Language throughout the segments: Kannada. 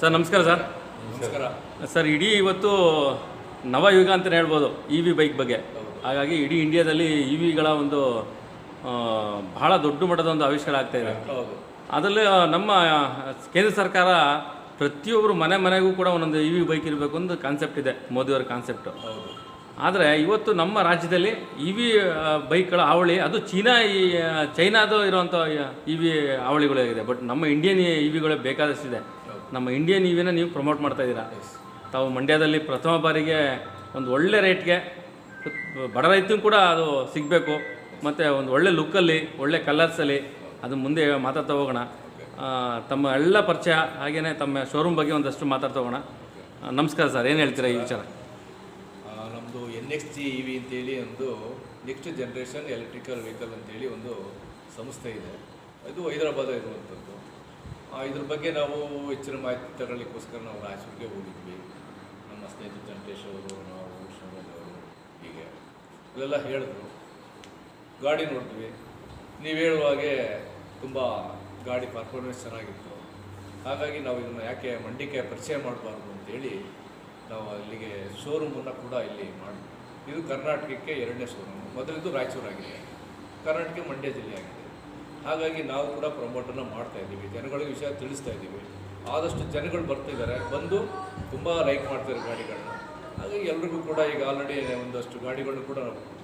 ಸರ್ ನಮಸ್ಕಾರ ಸರ್. ನಮಸ್ಕಾರ ಸರ್ ಇಡೀ ಇವತ್ತು ನವಯುಗ ಅಂತಲೇ ಹೇಳ್ಬೋದು EV ಬೈಕ್ ಬಗ್ಗೆ. ಹಾಗಾಗಿ ಇಡೀ ಇಂಡಿಯಾದಲ್ಲಿ EVಗಳ ಒಂದು ಬಹಳ ದೊಡ್ಡ ಮಟ್ಟದ ಒಂದು ಆವಿಷ್ಕಾರ ಆಗ್ತಾಯಿದೆ. ಅದರಲ್ಲಿ ನಮ್ಮ ಕೇಂದ್ರ ಸರ್ಕಾರ ಪ್ರತಿಯೊಬ್ಬರು ಮನೆಗೂ ಕೂಡ ಒಂದೊಂದು EV ಬೈಕ್ ಇರಬೇಕು ಒಂದು ಕಾನ್ಸೆಪ್ಟ್ ಇದೆ, ಮೋದಿಯವರ ಕಾನ್ಸೆಪ್ಟು. ಆದರೆ ಇವತ್ತು ನಮ್ಮ ರಾಜ್ಯದಲ್ಲಿ EV ಬೈಕ್ಗಳ ಹಾವಳಿ ಅದು ಚೈನಾದು ಇರುವಂಥ EV ಹಾವಳಿಗಳಾಗಿದೆ. ಬಟ್ ನಮ್ಮ ಇಂಡಿಯನ್ EVಗಳೇ ಬೇಕಾದಷ್ಟಿದೆ. ನಮ್ಮ ಇಂಡಿಯನ್ EVನ ನೀವು ಪ್ರಮೋಟ್ ಮಾಡ್ತಾಯಿದ್ದೀರಾ. ತಾವು ಮಂಡ್ಯದಲ್ಲಿ ಪ್ರಥಮ ಬಾರಿಗೆ ಒಂದು ಒಳ್ಳೆ ರೇಟ್ಗೆ ಬಡ ರೈತನಿಗೂ ಕೂಡ ಅದು ಸಿಗಬೇಕು, ಮತ್ತು ಒಂದು ಒಳ್ಳೆ ಲುಕ್ಕಲ್ಲಿ ಒಳ್ಳೆ ಕಲರ್ಸಲ್ಲಿ ಅದು ಮುಂದೆ ಮಾತಾಡ್ತಾ ಹೋಗೋಣ. ತಮ್ಮ ಎಲ್ಲ ಪರಿಚಯ ಹಾಗೆಯೇ ತಮ್ಮ ಶೋರೂಮ್ ಬಗ್ಗೆ ಒಂದಷ್ಟು ಮಾತಾಡ್ತಾ ಹೋಗೋಣ. ನಮಸ್ಕಾರ ಸರ್, ಏನು ಹೇಳ್ತೀರಾ ಈ ವಿಚಾರ? ನಮ್ಮದು NXG EV ಅಂತೇಳಿ ಒಂದು ನೆಕ್ಸ್ಟ್ ಜನ್ರೇಷನ್ ಎಲೆಕ್ಟ್ರಿಕಲ್ ವೆಹಿಕಲ್ ಅಂತೇಳಿ ಒಂದು ಸಂಸ್ಥೆ ಇದೆ. ಇದು ಹೈದರಾಬಾದ್ ಇರುವಂಥದ್ದು. ಇದ್ರ ಬಗ್ಗೆ ನಾವು ಹೆಚ್ಚಿನ ಮಾಹಿತಿ ತಗೊಳ್ಳಿಕ್ಕೋಸ್ಕರ ನಾವು ರಾಯಚೂರಿಗೆ ಹೋಗಿದ್ವಿ. ನಮ್ಮ ಸ್ನೇಹಿತರು ವೆಂಕಟೇಶ್ ಅವರು, ನಾವು ಶಿವರಾಜ್ ಅವರು, ಹೀಗೆ ಇವೆಲ್ಲ ಹೇಳಿದ್ರು. ಗಾಡಿ ನೋಡಿದ್ವಿ. ನೀವು ಹೇಳುವ ಹಾಗೆ ತುಂಬ ಗಾಡಿ ಪರ್ಫಾರ್ಮೆನ್ಸ್ ಚೆನ್ನಾಗಿತ್ತು. ಹಾಗಾಗಿ ನಾವು ಇದನ್ನು ಯಾಕೆ ಮಂಡ್ಯಕ್ಕೆ ಪರಿಚಯ ಮಾಡಬಾರ್ದು ಅಂತೇಳಿ ನಾವು ಅಲ್ಲಿಗೆ ಶೋರೂಮನ್ನು ಕೂಡ ಇಲ್ಲಿ ಮಾಡಿದ್ವಿ. ಇದು ಕರ್ನಾಟಕಕ್ಕೆ 2ನೇ ಶೋರೂಮ್. ಮೊದಲಿದ್ದು ರಾಯಚೂರಾಗಿದೆ, ಕರ್ನಾಟಕ ಮಂಡ್ಯ ಜಿಲ್ಲೆ ಆಗಿದೆ. ಹಾಗಾಗಿ ನಾವು ಕೂಡ ಪ್ರಮೋಟನ್ನು ಮಾಡ್ತಾಯಿದ್ದೀವಿ, ಜನಗಳಿಗೆ ವಿಷಯ ತಿಳಿಸ್ತಾ ಇದ್ದೀವಿ. ಆದಷ್ಟು ಜನಗಳು ಬರ್ತಿದ್ದಾರೆ, ಬಂದು ತುಂಬ ಲೈಕ್ ಮಾಡ್ತಾರೆ ಗಾಡಿಗಳನ್ನ. ಹಾಗಾಗಿ ಎಲ್ರಿಗೂ ಕೂಡ ಈಗ ಆಲ್ರೆಡಿ ಒಂದಷ್ಟು ಗಾಡಿಗಳನ್ನು ಕೂಡ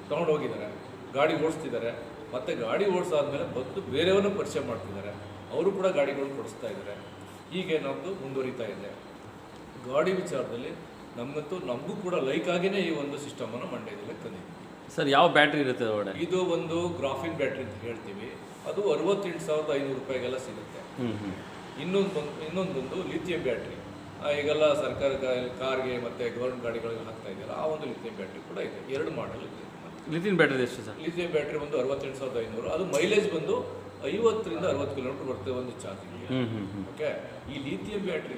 ತೊಗೊಂಡು ಹೋಗಿದ್ದಾರೆ, ಗಾಡಿ ಓಡಿಸ್ತಿದ್ದಾರೆ. ಮತ್ತು ಗಾಡಿ ಓಡಿಸಾದ್ಮೇಲೆ ಬಂದು ಬೇರೆಯವ್ರನ್ನ ಪರಿಚಯ ಮಾಡ್ತಿದ್ದಾರೆ, ಅವರು ಕೂಡ ಗಾಡಿಗಳು ಕೊಡಿಸ್ತಾ ಇದ್ದಾರೆ. ಹೀಗೆ ನಮ್ಮದು ಮುಂದುವರಿತಾ ಇದೆ. ಗಾಡಿ ವಿಚಾರದಲ್ಲಿ ನಮಗೂ ಕೂಡ ಲೈಕ್ ಆಗಿಯೇ ಈ ಒಂದು ಸಿಸ್ಟಮನ್ನು ಮಂಡ್ಯದಲ್ಲಿ ತಂದಿದ್ದೀವಿ. ಸರ್ ಯಾವ ಬ್ಯಾಟ್ರಿ ಇರುತ್ತೆ ಒಳಗಡೆ? ಇದು ಒಂದು ಗ್ರಾಫಿನ್ ಬ್ಯಾಟ್ರಿ ಅಂತ ಹೇಳ್ತೀವಿ. ಅದು 68,500 ರೂಪಾಯಿಗೆಲ್ಲ ಸಿಗುತ್ತೆ. ಇನ್ನೊಂದೊಂದು ಲಿಥಿಯಂ ಬ್ಯಾಟ್ರಿ. ಈಗೆಲ್ಲ ಸರ್ಕಾರ ಕಾರ್ಗೆ ಮತ್ತು ಗೌರ್ಮೆಂಟ್ ಗಾಡಿಗಳಿಗೆ ಹಾಕ್ತಾ ಇದೆಯಲ್ಲ, ಆ ಒಂದು ಲಿಥಿಯಂ ಬ್ಯಾಟ್ರಿ ಕೂಡ ಇದೆ. 2 ಮಾಡಲ್ ಇದೆ. ಲಿಥಿಯಂ ಬ್ಯಾಟ್ರಿ ಎಷ್ಟು ಸರ್? ಲಿಥಿಯಂ ಬ್ಯಾಟ್ರಿ ಒಂದು 68,500. ಅದು ಮೈಲೇಜ್ ಬಂದು 50ರಿಂದ 60 ಕಿಲೋಮೀಟರ್ ಬರ್ತದೆ ಒಂದು ಚಾರ್ಜಿಂಗ್ಗೆ. ಓಕೆ, ಈ ಲಿಥಿಯಂ ಬ್ಯಾಟ್ರಿ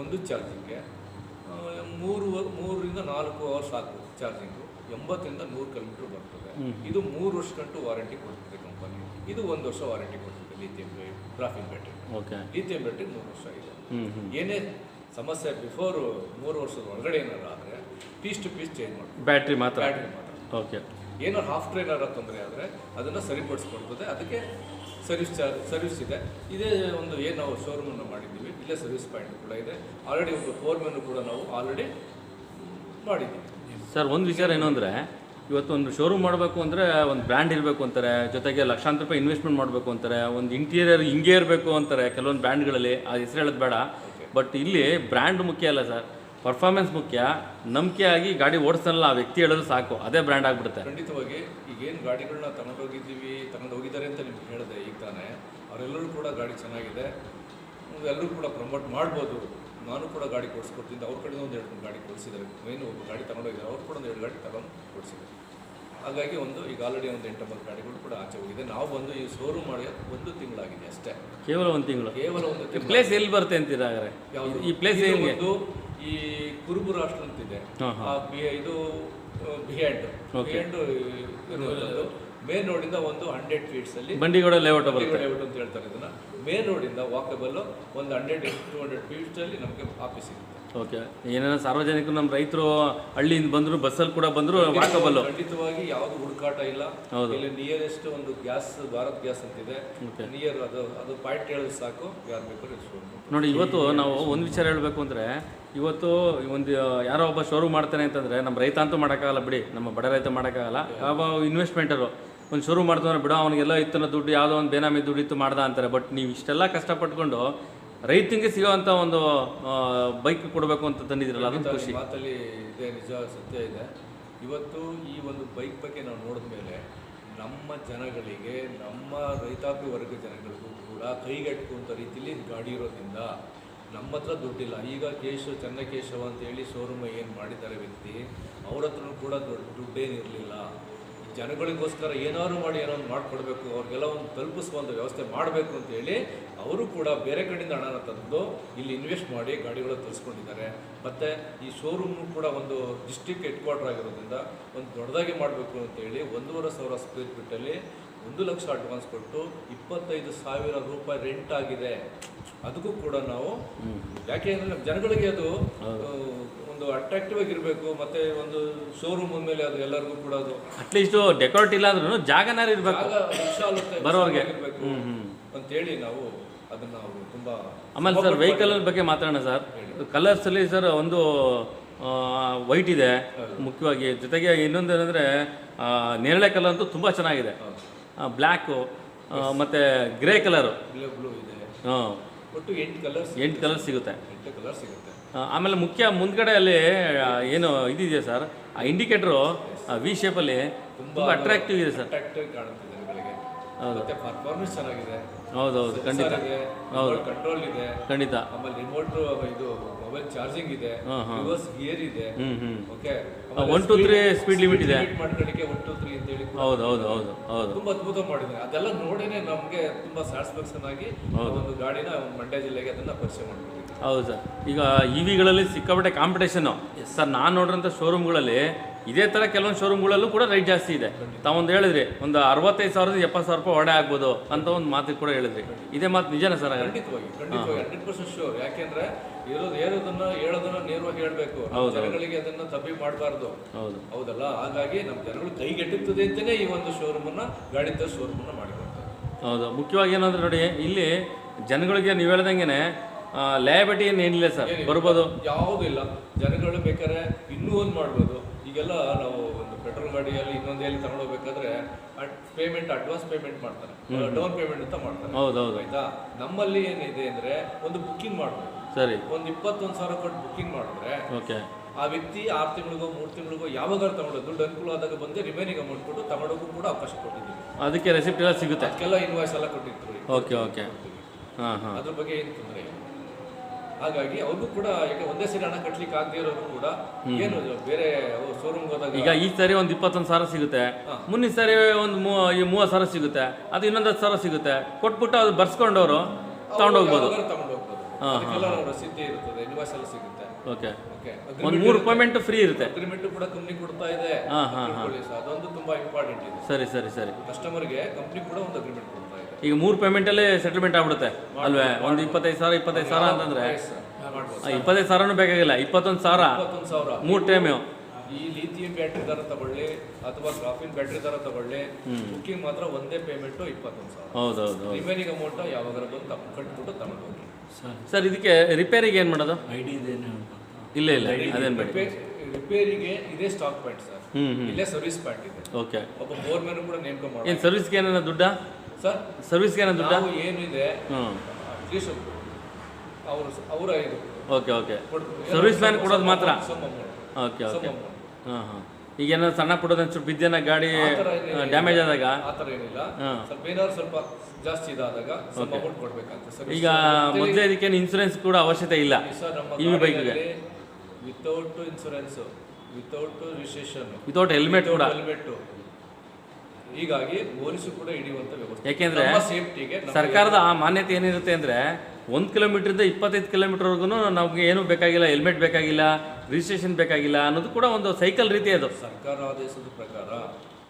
ಒಂದು ಚಾರ್ಜಿಂಗ್ಗೆ 3ರಿಂದ 4 ಅವರ್ ಸಾಕು ಚಾರ್ಜಿಂಗು. 80ರಿಂದ 100 ಕಿಲೋಮೀಟರ್ ಬರ್ತದೆ. ಇದು 3 ವರ್ಷಗಂಟು ವಾರಂಟಿ ಕೊಡ್ತದೆ ಕಂಪನಿ. ಇದು 1 ವರ್ಷ ವಾರಂಟಿ ಕೊಡ್ತದೆ lithium graphene battery. Okay, lithium battery 3 ವರ್ಷ ಇದೆ. ಏನೇ ಸಮಸ್ಯೆ ಬಿಫೋರ್ 3 ವರ್ಷದ ಒಳಗಡೆ ಏನಾರು ಆದರೆ ಪೀಸ್ ಟು ಪೀಸ್ ಚೇಂಜ್ ಮಾಡ್ತೀವಿ. ಬ್ಯಾಟ್ರಿ ಮಾತ್ರ. ಓಕೆ, ಏನಾರು ಹಾಫ್ ಟ್ರೈನರ್ ತೊಂದರೆ ಆದರೆ ಅದನ್ನು ಸರಿಪಡಿಸ್ಕೊಡ್ತದೆ. ಅದಕ್ಕೆ ಸರ್ವಿಸ್ ಇದೆ. ಇದೇ ಒಂದು ಏನು ನಾವು ಶೋರೂಮನ್ನು ಮಾಡಿದ್ದೀವಿ, ಇಲ್ಲೇ ಸರ್ವಿಸ್ ಪಾಯಿಂಟ್ ಕೂಡ ಇದೆ. ಆಲ್ರೆಡಿ ಒಂದು ಫೋರ್ಮೆನ್ನು ಕೂಡ ನಾವು ಆಲ್ರೆಡಿ ಮಾಡಿದ್ದೀವಿ. ಸರ್ ಒಂದು ವಿಚಾರ ಏನು ಅಂದರೆ, ಇವತ್ತು ಒಂದು ಶೋರೂಮ್ ಮಾಡಬೇಕು ಅಂದರೆ ಒಂದು ಬ್ರ್ಯಾಂಡ್ ಇರಬೇಕು ಅಂತಾರೆ, ಜೊತೆಗೆ ಲಕ್ಷಾಂತರ ರೂಪಾಯಿ ಇನ್ವೆಸ್ಟ್ಮೆಂಟ್ ಮಾಡಬೇಕು ಅಂತಾರೆ, ಒಂದು ಇಂಟೀರಿಯರ್ ಹಿಂಗೆ ಇರಬೇಕು ಅಂತಾರೆ ಕೆಲವೊಂದು ಬ್ರ್ಯಾಂಡ್ಗಳಲ್ಲಿ. ಆ ಹೆಸರು ಹೇಳೋದು ಬೇಡ. ಬಟ್ ಇಲ್ಲಿ ಬ್ರ್ಯಾಂಡ್ ಮುಖ್ಯ ಅಲ್ಲ ಸರ್, ಪರ್ಫಾರ್ಮೆನ್ಸ್ ಮುಖ್ಯ. ನಂಬಿಕೆಯಾಗಿ ಗಾಡಿ ಓಡಿಸ್ತಾನಲ್ಲ ಆ ವ್ಯಕ್ತಿ ಹೇಳೋದು ಸಾಕು, ಅದೇ ಬ್ರ್ಯಾಂಡ್ ಆಗಿಬಿಡುತ್ತೆ. ಖಂಡಿತವಾಗಿ ಈಗೇನು ಗಾಡಿಗಳನ್ನ ತಗೊಂಡು ಹೋಗಿದ್ದಾರೆ ಅಂತ ನಿಮ್ಗೆ ಹೇಳಿದೆ ಈಗ ತಾನೇ. ಅವರೆಲ್ಲರೂ ಕೂಡ ಗಾಡಿ ಚೆನ್ನಾಗಿದೆ, ಎಲ್ಲರೂ ಕೂಡ ಪ್ರಮೋಟ್ ಮಾಡ್ಬೋದು. ನಾನು ಕೂಡ ಗಾಡಿ ಕೊಡಿಸ್ಕೊಡ್ತೀನಿ. ಅವ್ರ ಕಡೆ ಒಂದು 2 ಗಾಡಿ ಕೊಡಿಸಿದ್ದಾರೆ. ಮೇನು ಒಬ್ಬ ಗಾಡಿ ತಗೊಂಡೋಗಿದ್ದಾರೆ, ಅವ್ರು ಕೂಡ 2 ಗಾಡಿ ತಗೊಂಡು ಕೊಡಿಸಿದ್ದಾರೆ. ಹಾಗಾಗಿ ಈಗ ಆಲ್ರೆಡಿ ಒಂದು 8-9 ಗಾಡಿಗಳು ಕೂಡ ಆಚೆ ಹೋಗಿದೆ. ನಾವು ಬಂದು ಈ ಶೋರೂಮ್ ಮಾಡಿ 1 ತಿಂಗಳಾಗಿದೆ ಅಷ್ಟೇ. ಕೇವಲ 1 ತಿಂಗಳು. ಕೇವಲ 1 ತಿಂಗಳು. ಪ್ಲೇಸ್ ಎಲ್ಲಿ ಬರುತ್ತೆ ಅಂತೀರಾ? ಯಾವುದು ಈ ಪ್ಲೇಸ್? ಒಂದು ಈ ಕುರುಬು ರಾಷ್ಟ್ರ ಅಂತಿದೆ, ಇದು ಬಿಹ್ಯಾಂಡ್ ಇರುವಂಥದ್ದು. ಮೇನ್ ರೋಡಿಂದ ಒಂದು 100 ಫೀಟ್ಸ್ ಅಲ್ಲಿ ಬಂಡಿಗೌಡ ಲೇಔಟ್ ಅಂತ ಹೇಳ್ತಾರೆ ಇದನ್ನ. ಮೇನ್ ರೋಡಿಂದ ವಾಕಬಲ್ ಒಂದು 100-200 ಫೀಟ್ಸ್ ಅಲ್ಲಿ ನಮಗೆ ಆಫೀಸ್ ಇದೆ. ಓಕೆ, ಏನೇನೋ ಸಾರ್ವಜನಿಕರು ನಮ್ಮ ರೈತರು ಹಳ್ಳಿಯಿಂದ ಬಂದರು, ಬಸ್ಸಲ್ಲಿ ಕೂಡ ಬಂದರು, ವಾಕಬಲ್. ಖಂಡಿತವಾಗಿ ಯಾವುದು ಹುಡುಕಾಟ ಇಲ್ಲ. ಇಲ್ಲಿ ನಿಯರೆಸ್ಟ್ ಒಂದು ಗ್ಯಾಸ್, ಭಾರತ್ ಗ್ಯಾಸ್ ಅಂತಿದೆ ನಿಯರ್. ಅದು ಪಾಯಿಂಟ್ ಹೇಳಿದ್ರೆ ಸಾಕು, ಯಾರು ಬೇಕಾದ್ರೂ ನೋಡಿ. ಇವತ್ತು ನಾವು ಒಂದು ವಿಚಾರ ಹೇಳಬೇಕು ಅಂದರೆ, ಇವತ್ತು ಒಂದು ಯಾರೋ ಒಬ್ಬ ಶೋರೂಮ್ ಮಾಡ್ತಾನೆ ಅಂತಂದರೆ ನಮ್ಮ ರೈತ ಅಂತೂ ಮಾಡೋಕ್ಕಾಗಲ್ಲ ಬಿಡಿ, ನಮ್ಮ ಬಡ ರೈತ ಮಾಡೋಕ್ಕಾಗಲ್ಲ. ಯಾವ ಇನ್ವೆಸ್ಟ್ಮೆಂಟರು ಒಂದು ಶುರು ಮಾಡ್ತಾನೆ ಬಿಡೋ, ಅವನಿಗೆಲ್ಲ ಇತ್ತನ ದುಡ್ಡು ಯಾವುದೋ ಒಂದು ಬೇನಾಮಿ ದುಡ್ಡು ಇತ್ತು ಮಾಡ್ದ ಅಂತಾರೆ. ಬಟ್ ನೀವು ಇಷ್ಟೆಲ್ಲ ಕಷ್ಟಪಟ್ಕೊಂಡು ರೈತನಿಗೆ ಸಿಗೋವಂಥ ಒಂದು ಬೈಕ್ ಕೊಡಬೇಕು ಅಂತ ತಂದಿದ್ದೀರಲ್ಲ, ಅದೊಂದು ಖುಷಿ. ಮಾತಲ್ಲಿ ಇದೆ, ನಿಜ ಸತ್ಯ ಇದೆ. ಇವತ್ತು ಈ ಒಂದು ಬೈಕ್ ಬಗ್ಗೆ ನಾವು ನೋಡಿದ ಮೇಲೆ ನಮ್ಮ ಜನಗಳಿಗೆ, ನಮ್ಮ ರೈತಾಪಿ ವರ್ಗ ಜನಗಳಿಗೂ ಕೂಡ ಕೈಗೆಟುಕುವಂಥ ರೀತಿಯಲ್ಲಿ ಗಾಡಿ ಇರೋದ್ರಿಂದ ನಮ್ಮ ಹತ್ರ ದುಡ್ಡಿಲ್ಲ. ಈಗ ಚೆನ್ನಕೇಶವ ಅಂತೇಳಿ ಶೋರೂಮ್ ಏನು ಮಾಡಿದ್ದಾರೆ ವ್ಯಕ್ತಿ, ಅವ್ರ ಹತ್ರನೂ ಕೂಡ ದುಡ್ಡೇನಿರಲಿಲ್ಲ. ಜನಗಳಿಗೋಸ್ಕರ ಏನಾದ್ರು ಮಾಡಿ ಏನಾದ್ರು ಮಾಡಿಕೊಡ್ಬೇಕು, ಅವ್ರಿಗೆಲ್ಲ ಒಂದು ತಲುಪಿಸುವಂಥ ವ್ಯವಸ್ಥೆ ಮಾಡಬೇಕು ಅಂತೇಳಿ ಅವರು ಕೂಡ ಬೇರೆ ಕಡೆಯಿಂದ ಹಣನ ತಂದು ಇಲ್ಲಿ ಇನ್ವೆಸ್ಟ್ ಮಾಡಿ ಗಾಡಿಗಳು ತರಿಸ್ಕೊಂಡಿದ್ದಾರೆ. ಮತ್ತು ಈ ಶೋರೂಮು ಕೂಡ ಒಂದು ಡಿಸ್ಟ್ರಿಕ್ಟ್ ಹೆಡ್ ಕ್ವಾರ್ಟರ್ ಆಗಿರೋದ್ರಿಂದ ಒಂದು ದೊಡ್ಡದಾಗಿ ಮಾಡಬೇಕು ಅಂತೇಳಿ 1,500,000 ಸ್ಕ್ವೇರ್ ಫೀಟಲ್ಲಿ 1 ಲಕ್ಷ ಅಡ್ವಾನ್ಸ್ ಕೊಟ್ಟು 25,000 ರೂಪಾಯಿ ರೆಂಟ್ ಆಗಿದೆ. ಅದಕ್ಕೂ ಕೂಡ ನಾವು ಯಾಕೆ ಅಂದರೆ ನಮ್ಮ ಜನಗಳಿಗೆ ಅದು ಒಂದು ಅಟ್ರಾಕ್ಟಿವ್ ಆಗಿರಬೇಕು, ಮತ್ತೆ ಒಂದು ಶೋರೂಮ್ ಮೇಲೆ ಅದು ಎಲ್ಲರಿಗೂ ಕೂಡ ಅದು ಅಟ್ಲೀಸ್ಟ್ ಡೆಕೋರೇಟ್ ಇಲ್ಲ ಅಂದ್ರೂ ಜಾಗನಾರು ಇರಬೇಕು ಬರೋರ್ಗೆ ಇರಬೇಕು ಅಂತೇಳಿ ನಾವು ಅದನ್ನ ನಾವು ತುಂಬಾ. ಆಮೇಲೆ ಸರ್ ವೆಹಿಕಲ್ ಬಗ್ಗೆ ಮಾತಾಡೋಣ ಸರ್. ಕಲರ್ಸಲ್ಲಿ ಸರ್ ಒಂದು ವೈಟ್ ಇದೆ ಮುಖ್ಯವಾಗಿ, ಜೊತೆಗೆ ಇನ್ನೊಂದು ಏನಂದರೆ ನೇರಳೆ ಕಲರ್ ಅಂತೂ ತುಂಬ ಚೆನ್ನಾಗಿದೆ, ಬ್ಲ್ಯಾಕು ಮತ್ತು ಗ್ರೇ ಕಲರು, ಬ್ಲೂ ಇದೆ, ಹಾಂ ಒಟ್ಟು 8 ಕಲರ್ ಸಿಗುತ್ತೆ. 8 ಕಲರ್ ಸಿಗುತ್ತೆ. ಆಮೇಲೆ ಮುಖ್ಯ ಮುಂದ್ಗಡೆ ಅಲ್ಲಿ ಏನು ಇದಿದೆ ಸರ್, ಆ ಇಂಡಿಕೇಟ್ರು ವಿ ಶೇಪಲ್ಲಿ ತುಂಬ ಅಟ್ರಾಕ್ಟಿವ್ ಇದೆ ಸರ್. ಅಟ್ರಾಕ್ಟಿವ್ ಕಾಣುತ್ತೆ ಜನಗಳಿಗೆ. ಮತ್ತೆ ಪರ್ಫಾರ್ಮೆನ್ಸ್ ಚೆನ್ನಾಗಿದೆ. ಹೌದೌದು, ಖಂಡಿತ. ಹೌದು, ಕಂಟ್ರೋಲ್ ಇದೆ ಖಂಡಿತ. ಆಮೇಲೆ ರಿಮೋಟ್ ಇದು ಮೊಬೈಲ್ ಚಾರ್ಜಿಂಗ್ ಇದೆ, ರಿವರ್ಸ್ ಗಿಯರ್ ಇದೆ. ಓಕೆ, 1 to 3 ಸ್ಪೀಡ್ ಲಿಮಿಟ್ ಇದೆ ಮಾಡ್ಕೊಳ್ಳಿಕ್ಕೆ 1 to 3 ಅಂತ ಹೇಳಿ ಹೌದು ತುಂಬಾ ಅದ್ಭುತ ಮಾಡಿದ್ದಾರೆ. ಅದೆಲ್ಲ ನೋಡಿನೇ ನಮಗೆ ತುಂಬಾ ಸ್ಯಾಟಿಸ್ಫ್ಯಾಕ್ಷನ್ ಆಗಿ ಒಂದು ಗಾಡಿನ ಮಂಡ್ಯ ಜಿಲ್ಲೆಗೆ ಅದನ್ನ ಪರಿಚಯ ಮಾಡ್ಕೊಂಡಿದ್ದೀವಿ. ಹೌದು ಸರ್. ಈಗ ಇವಿಗಳಲ್ಲಿ ಸಿಕ್ಕಾಪಟ್ಟೆ ಕಾಂಪಿಟೇಷನ್ನು ಸರ್. ನಾನು ನೋಡಿರೋಂಥ ಶೋರೂಮ್ಗಳಲ್ಲಿ ಇದೇ ಥರ ಕೆಲವೊಂದು ಶೋರೂಮ್ಗಳಲ್ಲೂ ಕೂಡ ರೈಟ್ ಜಾಸ್ತಿ ಇದೆ. ತಾವೊಂದು ಹೇಳಿದ್ರಿ ಒಂದು 65,000 70,000 ರೂಪಾಯಿ ಒಡೆ ಆಗ್ಬೋದು ಅಂತ ಒಂದು ಮಾತು ಕೂಡ ಹೇಳಿದ್ರಿ. ಇದೇ ಮಾತು ನಿಜನೇ ಸರ್? ಖಂಡಿತವಾಗಿ 100% ಶೋರ್. ಯಾಕೆಂದ್ರೆ ಹೇಳೋದನ್ನ ನೇರವಾಗಿ ಹೇಳ್ಬೇಕು, ಜನಗಳಿಗೆ ಅದನ್ನ ತಪ್ಪಿ ಮಾಡಬಾರ್ದು. ಹೌದಲ್ಲ, ಹಾಗಾಗಿ ನಮ್ಮ ಜನಗಳು ಕೈಗೆಟುತ್ತದೆ ಅಂತಾನೆ ಈ ಒಂದು ಶೋರೂಮನ್ನ ಗಾಡಿ ತರ ಶೋರೂಮನ್ನ ಮಾಡಿಕೊಡ್ತಾರೆ. ಹೌದು, ಮುಖ್ಯವಾಗಿ ಏನಂದ್ರೆ ನೋಡಿ, ಇಲ್ಲಿ ಜನಗಳಿಗೆ ನೀವು ಹೇಳ್ದಂಗೆನೆ ಲಯಬಿಲಿಟಿ ಏನಿಲ್ಲ ಸರ್, ಬರ್ಬೋದು, ಯಾವುದೂ ಇಲ್ಲ. ಜನಗಳು ಬೇಕಾದ್ರೆ ಇನ್ನೂ ಒಂದು ಮಾಡ್ಬೋದು. ಈಗೆಲ್ಲ ನಾವು ಒಂದು ಪೆಟ್ರೋಲ್ ಗಾಡಿಯಲ್ಲಿ ಇನ್ನೊಂದೇಲಿ ತಗೊಂಡೋಗ್ಬೇಕಾದ್ರೆ ಪೇಮೆಂಟ್ ಅಡ್ವಾನ್ಸ್ ಪೇಮೆಂಟ್ ಮಾಡ್ತಾರೆ, ಡೌನ್ ಪೇಮೆಂಟ್ ಅಂತ ಮಾಡ್ತಾರೆ. ಹೌದೌದು, ಆಯ್ತಾ? ನಮ್ಮಲ್ಲಿ ಏನಿದೆ ಅಂದ್ರೆ ಒಂದು ಬುಕ್ಕಿಂಗ್ ಮಾಡ್ಬೋದು. ಸರಿ, ಒಂದು 21,000 ಕೊಟ್ಟು ಬುಕ್ಕಿಂಗ್ ಮಾಡಿದ್ರೆ ಓಕೆ, ಆ ವ್ಯಕ್ತಿ 6 ತಿಂಗಳಿಗೋ 3 ತಿಂಗಳಿಗೋ ಯಾವಾಗ ತಗೊಂಡು ದುಡ್ಡು ಅನುಕೂಲ ಆದಾಗ ಬಂದು ರಿಮೈನಿಂಗ್ ಅಮೌಂಟ್ ಕೊಟ್ಟು ತಗೊಂಡೋಗೂ ಕೂಡ ಅವಕಾಶ ಕೊಟ್ಟಿದ್ದೀವಿ. ಅದಕ್ಕೆ ರೆಸಿಪ್ಟ್ ಎಲ್ಲ ಸಿಗುತ್ತೆ, ಅದಕ್ಕೆಲ್ಲ ಇನ್ವಾಯ್ಸ್ ಎಲ್ಲ ಕೊಟ್ಟಿರ್ತೀವಿ. ಓಕೆ ಓಕೆ, ಹಾಂ ಹಾಂ, ಅದ್ರ ಬಗ್ಗೆ ಏನು ತೊಂದರೆ ಇಲ್ಲ. ಹಾಗಾಗಿ ಅವ್ರಿಗೂ ಕೂಡ, ಯಾಕೆ ಒಂದೇ ಸರಿ ಹಣ ಕಟ್ಲಿಕ್ಕೆ ಆಗದೆ ಇರೋರು ಕೂಡ ಏನು ಬೇರೆ ಶೋರೂಮ್ಗೆ ಹೋದಾಗ ಈಗ ಈ ಸರಿ ಒಂದು 21,000 ಸಿಗುತ್ತೆ, ಮುಂದಿನ ಸರಿ ಒಂದು 30,000 ಸಿಗುತ್ತೆ, ಅದು ಇನ್ನೊಂದು 10,000 ಸಿಗುತ್ತೆ, ಕೊಟ್ಬಿಟ್ಟು ಅದು ಬರ್ಸ್ಕೊಂಡವರು ತಗೊಂಡೋಗ್ಬೋದು. ಅದಕ್ಕೆಲ್ಲ ರಸೀದಿ ಇರ್ತದೆ, ಇನ್ವಾಯ್ಸ್ ಎಲ್ಲ ಸಿಗುತ್ತೆ. ಓಕೆ, ಓಕೆ, ಒಂದು 3 ಪೇಮೆಂಟ್ ಫ್ರೀ ಇರುತ್ತೆ. ಅಗ್ರಿಮೆಂಟ್ ಕೂಡ ಕಂಪ್ನಿ ಕೊಡ್ತಾ ಇದೆ. ಅದೊಂದು ತುಂಬಾ ಇಂಪಾರ್ಟೆಂಟ್ ಇದೆ. ಸರಿ ಸರಿ ಸರಿ, ಕಸ್ಟಮರ್ಗೆ ಕಂಪ್ನಿ ಕೂಡ ಒಂದು ಅಗ್ರಿಮೆಂಟ್ ಕೊಡ್ತಾ ಇದೆ. ಈಗ 3 ಪೇಮೆಂಟಲ್ಲಿ ಸೆಟಲ್ಮೆಂಟ್ ಆಗ್ಬಿಡುತ್ತೆ ಅಲ್ವೇ? ಒಂದು 25,000 ಅಂತಂದ್ರೆ 25,000 ಬೇಕಾಗಿಲ್ಲ, 21,000 3 ಟೈಮು. ಈ ಲಿಥಿಯಂ ಬ್ಯಾಟ್ರಿ ತರ ತಗೊಳ್ಳಿ ಅಥವಾ ಗ್ರಾಫಿನ್ ಬ್ಯಾಟ್ರಿ ತರ ತಗೊಳ್ಳಿ, ಬುಕ್ಕಿಂಗ್ ಮಾತ್ರ ಒಂದೇ ಪೇಮೆಂಟ್ 21,000. ಹೌದೌದು, ರಿಮೈನಿಂಗ್ ಅಮೌಂಟ್ ಯಾವಾಗ ಬಂದು ಕಟ್ಬಿಟ್ಟು ತಗೊಂಡು ಹೋಗಿ. ಸರ್ ಇದಕ್ಕೆ ರಿಪೇರಿಗೆ ಏನು ಮಾಡೋದು? ಐಡಿ ಇಲ್ಲ ಇಲ್ಲ, ಅದೇನು ಬೇಡ. ರಿಪೇರಿಗೆ ಇದೇ ಸ್ಟಾಕ್ ಪಾಯಿಂಟ್ ಸರ್, ಇಲ್ಲೇ ಸರ್ವಿಸ್ ಪಾಯಿಂಟ್ ಇದೆ. ಓಕೆ, ಒಬ್ಬ ಫೋರ್ಮ್ಯಾನ್ ಕೂಡ ನೇಮಕ ಮಾಡಿ. ಏನು ಸರ್ವಿಸ್ಗೆ ಏನೇನ ದುಡ್ಡ ಸರ್? ಸರ್ವಿಸ್ಗೆ ಏನೋ ದುಡ್ಡ ಏನಿದೆ ಅಟ್ಲೀಸ್ಟ್ ಅವರ ಇದು. ಓಕೆ ಓಕೆ, ಸರ್ವಿಸ್ ಮ್ಯಾನ್ ಕೊಡೋದು ಮಾತ್ರ. ಓಕೆ ಓಕೆ, ಹಾಂ ಹಾಂ. ಈಗೇನೋ ಸಣ್ಣ ಪುಟ್ಟದ ಒಂಚೂರು ಬಿದ್ದೇನ ಗಾಡಿ ಡ್ಯಾಮೇಜ್ ಆದಾಗ ಆ ಥರ ಏನಿಲ್ಲ, ಸ್ವಲ್ಪ ಏನಾದ್ರು ಸ್ವಲ್ಪ ಜಾಸ್ತಿ ಇದಾದಾಗ ಸ್ವಲ್ಪ ಅಮೌಂಟ್ ಕೊಡ್ಬೇಕಂತ. ಈಗ ಮೊದಲೇ ಇದಕ್ಕೆ ಇನ್ಸೂರೆನ್ಸ್ ಕೂಡ ಅವಶ್ಯಕತೆ ಇಲ್ಲ ಈ ಬೈಕ್ಗೆ. Without insurance, without registration, without helmet ಕೂಡ. ಹೀಗಾಗಿ ಪೊಲೀಸರು ಕೂಡ ಹಿಡಿಯುವಂತ ವ್ಯವಸ್ಥೆ. ಯಾಕೆಂದ್ರೆ ಸೇಫ್ಟಿಗೆ ಸರ್ಕಾರದ ಆ ಮಾನ್ಯತೆ ಏನಿರುತ್ತೆ ಅಂದ್ರೆ 1 ಕಿಲೋಮೀಟರ್ದ 25 ಕಿಲೋಮೀಟರ್ವರೆಗೂ ನಮಗೆ ಏನು ಬೇಕಾಗಿಲ್ಲ, ಹೆಲ್ಮೆಟ್ ಬೇಕಾಗಿಲ್ಲ, ರಿಜಿಸ್ಟ್ರೇಷನ್ ಬೇಕಾಗಿಲ್ಲ ಅನ್ನೋದು ಕೂಡ ಒಂದು ಸೈಕಲ್ ರೀತಿ. ಅದು ಸರ್ಕಾರ ಆದೇಶದ ಪ್ರಕಾರ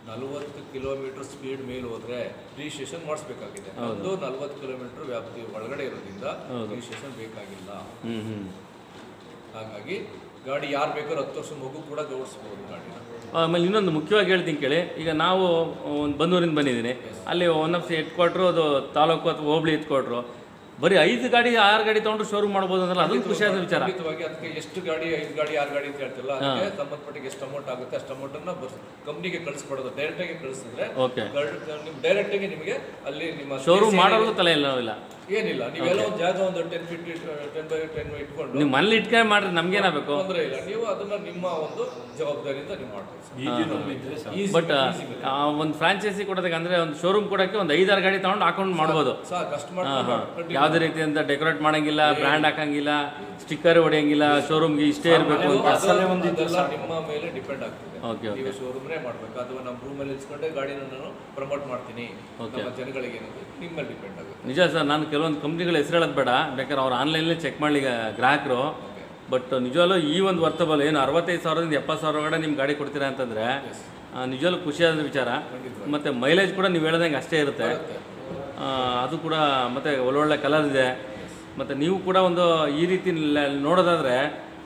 40 ಕಿಲೋಮೀಟರ್ ಸ್ಪೀಡ್ ಮೇಲೆ ಹೋದ್ರೆ ರಿಜಿಸ್ಟ್ರೇಷನ್ ಮಾಡಿಸ್ಬೇಕಾಗಿದೆ. ಒಂದು 40 ಕಿಲೋಮೀಟರ್ ವ್ಯಾಪ್ತಿ ಒಳಗಡೆ ಇರೋದ್ರಿಂದ ರಿಜಿಸ್ಟ್ರೇಷನ್ ಬೇಕಾಗಿಲ್ಲ. ಹಾಗಾಗಿ ಗಾಡಿ ಯಾರು ಬೇಕಾದ್ರೂ 10 ವರ್ಷ ಮಗು ಕೂಡ ಓಡಿಸ್ಬೋದು ಗಾಡಿನ. ಆಮೇಲೆ ಇನ್ನೊಂದು ಮುಖ್ಯವಾಗಿ ಹೇಳ್ತೀನಿ ಕೇಳಿ. ಈಗ ನಾವು ಒಂದು ಬನ್ನೂರಿಂದ ಬಂದಿದ್ದೀನಿ, ಅಲ್ಲಿ ಒನ್ ಆಫ್ ಹೆಡ್ ಕ್ವಾರ್ಟ್ರು, ಅದು ತಾಲೂಕು ಅಥವಾ ಹೋಬಳಿ ಹೆಡ್ ಕ್ವಾರ್ಟ್ರು, ಬರೀ 5 ಗಾಡಿ 6 ಗಾಡಿ ತೊಗೊಂಡು ಶೋರೂಮ್ ಮಾಡ್ಬೋದು ಅಂದ್ರೆ ಅದೊಂದು ಖುಷಿಯಾದ ವಿಚಾರ. ಅದಕ್ಕೆ ಎಷ್ಟು ಗಾಡಿ, 5 ಗಾಡಿ 6 ಗಾಡಿ ಅಂತ ಹೇಳ್ತಿಲ್ಲ, ಅದಕ್ಕೆ ಸಂಬಂಧಪಟ್ಟಿಗೆ ಎಷ್ಟು ಅಮೌಂಟ್ ಆಗುತ್ತೆ ಅಷ್ಟು ಅಮೌಂಟನ್ನು ಕಂಪ್ನಿಗೆ ಕಳಿಸ್ಕೊಡೋದು. ಡೈರೆಕ್ಟಾಗಿ ಕಳಿಸಿದ್ರೆ ಡೈರೆಕ್ಟ್ ಆಗಿ ನಿಮಗೆ ಅಲ್ಲಿ ನಿಮ್ಮ ಶೋರೂಮ್ ಮಾಡೋದು ತಲೆ ಇಲ್ಲ, ಏನಿಲ್ಲ. ನೀವೆಲ್ಲ ಒಂದು ಜಾಗ ಒಂದು 10 ಫೀಟ್ 10 by 10 ಇಟ್ಕೊಂಡು ನೀವು ಮನೇಲಿ ಇಟ್ಕೊಂಡು ಮಾಡ್ರಿ, ನಮ್ಗೇನಾಗಬೇಕು, ತೊಂದರೆ ಇಲ್ಲ. ನೀವು ಅದನ್ನ ನಿಮ್ಮ ಒಂದು ಜವಾಬ್ದಾರಿಯಿಂದ ನೀವು ಮಾಡ್ತೀವಿ. ಬಟ್ ಒಂದು ಫ್ರಾಂಚೈಸಿ ಕೊಡೋದಕ್ಕೆ ಅಂದ್ರೆ ಒಂದು ಶೋರೂಮ್ ಕೊಡೋಕ್ಕೆ ಒಂದು 5-6 ಗಾಡಿ ತಗೊಂಡು ಹಾಕೊಂಡು ಮಾಡ್ಬೋದು. ಯಾವುದೇ ರೀತಿಯಿಂದ ಡೆಕೋರೇಟ್ ಮಾಡಂಗಿಲ್ಲ, ಬ್ರ್ಯಾಂಡ್ ಹಾಕಂಗಿಲ್ಲ, ಸ್ಟಿಕ್ಕರ್ ಹೊಡೆಯಂಗಿಲ್ಲ, ಶೋರೂಮ್ಗೆ ಇಷ್ಟೇ ಇರಬೇಕು ಅಂತ ನಿಮ್ಮ ಮೇಲೆ ಡಿಪೆಂಡ್ ಆಗ್ತದೆ. ನೀವು ಶೋರೂಮ್ನೇ ಮಾಡ್ಬೇಕು, ಅಥವಾ ನಮ್ಮ ರೂಮಲ್ಲಿ ಇಸ್ಕೊಂಡೆ ಗಾಡಿನ ನಾನು ಪ್ರಮೋಟ್ ಮಾಡ್ತೀನಿ ಜನಗಳಿಗೆ ಏನಂದ್ರೆ ನಿಮ್ಮ ಮೇಲೆ ಡಿಪೆಂಡ್ ಆಗುತ್ತೆ. ನಿಜ ಸರ್, ನಾನು ಕೆಲವೊಂದು ಕಂಪ್ನಿಗಳ ಹೆಸರು ಹೇಳೋದು ಬೇಡ, ಬೇಕಾದ್ರೆ ಅವ್ರು ಆನ್ಲೈನಲ್ಲಿ ಚೆಕ್ ಮಾಡಲಿ ಗ್ರಾಹಕರು. ಬಟ್ ನಿಜವಾಗ್ಲೂ ಈ ಒಂದು ವರ್ತಬಲ್ ಏನು 65,000ದಿಂದ 70,000 ಒಳಗಡೆ ನಿಮ್ಮ ಗಾಡಿ ಕೊಡ್ತೀರಾ ಅಂತಂದರೆ ನಿಜವಾಗ್ಲೂ ಖುಷಿಯಾದ ವಿಚಾರ. ಮತ್ತು ಮೈಲೇಜ್ ಕೂಡ ನೀವು ಹೇಳ್ದಂಗೆ ಅಷ್ಟೇ ಇರುತ್ತೆ ಅದು ಕೂಡ. ಮತ್ತು ಒಳ್ಳೊಳ್ಳೆ ಕಲರ್ ಇದೆ, ಮತ್ತು ನೀವು ಕೂಡ ಒಂದು ಈ ರೀತಿ ನೋಡೋದಾದರೆ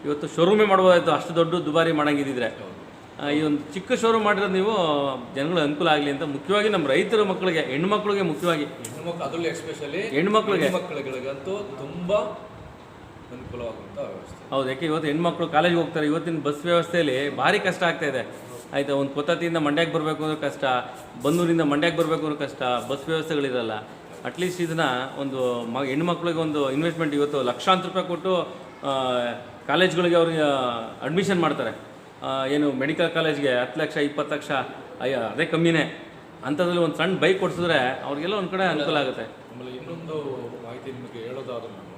ಇವತ್ತು ಶೋರೂಮೇ ಮಾಡ್ಬೋದಾಯಿತು, ಅಷ್ಟು ದೊಡ್ಡ ದುಬಾರಿ ಮಾಡೋಂಗಿದ್ದಿದ್ರೆ. ಈ ಒಂದು ಚಿಕ್ಕ ಶೋರೂಮ್ ಮಾಡಿರೋದು ನೀವು ಜನಗಳು ಅನುಕೂಲ ಆಗಲಿ ಅಂತ, ಮುಖ್ಯವಾಗಿ ನಮ್ಮ ರೈತರ ಮಕ್ಕಳಿಗೆ, ಹೆಣ್ಮಕ್ಳಿಗೆ ಮುಖ್ಯವಾಗಿ, ಅದರಲ್ಲೂ ಎಸ್ಪೆಷಲಿ ಹೆಣ್ಮಕ್ಳಿಗಂತೂ ತುಂಬ ಅನುಕೂಲವಾಗುವಂಥ ವ್ಯವಸ್ಥೆ. ಹೌದು, ಯಾಕೆ ಇವತ್ತು ಹೆಣ್ಮಕ್ಳು ಕಾಲೇಜ್ಗೆ ಹೋಗ್ತಾರೆ. ಇವತ್ತಿನ ಬಸ್ ವ್ಯವಸ್ಥೆಯಲ್ಲಿ ಭಾರಿ ಕಷ್ಟ ಆಗ್ತಾ ಇದೆ. ಆಯಿತಾ, ಒಂದು ಕೊತ್ತತಿಯಿಂದ ಮಂಡ್ಯಕ್ಕೆ ಬರಬೇಕು ಅಂದ್ರೆ ಕಷ್ಟ, ಬನ್ನೂರಿಂದ ಮಂಡ್ಯಕ್ಕೆ ಬರಬೇಕು ಅಂದ್ರೆ ಕಷ್ಟ, ಬಸ್ ವ್ಯವಸ್ಥೆಗಳಿರಲ್ಲ. ಅಟ್ಲೀಸ್ಟ್ ಇದನ್ನು ಒಂದು ಹೆಣ್ಮಕ್ಳಿಗೆ ಒಂದು ಇನ್ವೆಸ್ಟ್ಮೆಂಟ್, ಇವತ್ತು ಲಕ್ಷಾಂತರ ರೂಪಾಯಿ ಕೊಟ್ಟು ಕಾಲೇಜ್ಗಳಿಗೆ ಅವ್ರಿಗೆ ಅಡ್ಮಿಷನ್ ಮಾಡ್ತಾರೆ. ಏನು ಮೆಡಿಕಲ್ ಕಾಲೇಜ್ಗೆ 10 ಲಕ್ಷ 20 ಲಕ್ಷ, ಅದೇ ಕಮ್ಮಿನೇ. ಅಂಥದ್ರಲ್ಲಿ ಒಂದು ಸಣ್ಣ ಬೈಕ್ ಕೊಡಿಸಿದ್ರೆ ಅವ್ರಿಗೆಲ್ಲ ಒಂದು ಕಡೆ ಅನುಕೂಲ ಆಗುತ್ತೆ. ಆಮೇಲೆ ಇನ್ನೊಂದು ಮಾಹಿತಿ ನಿಮಗೆ ಹೇಳೋದಾದ್ರೆ, ನಾನು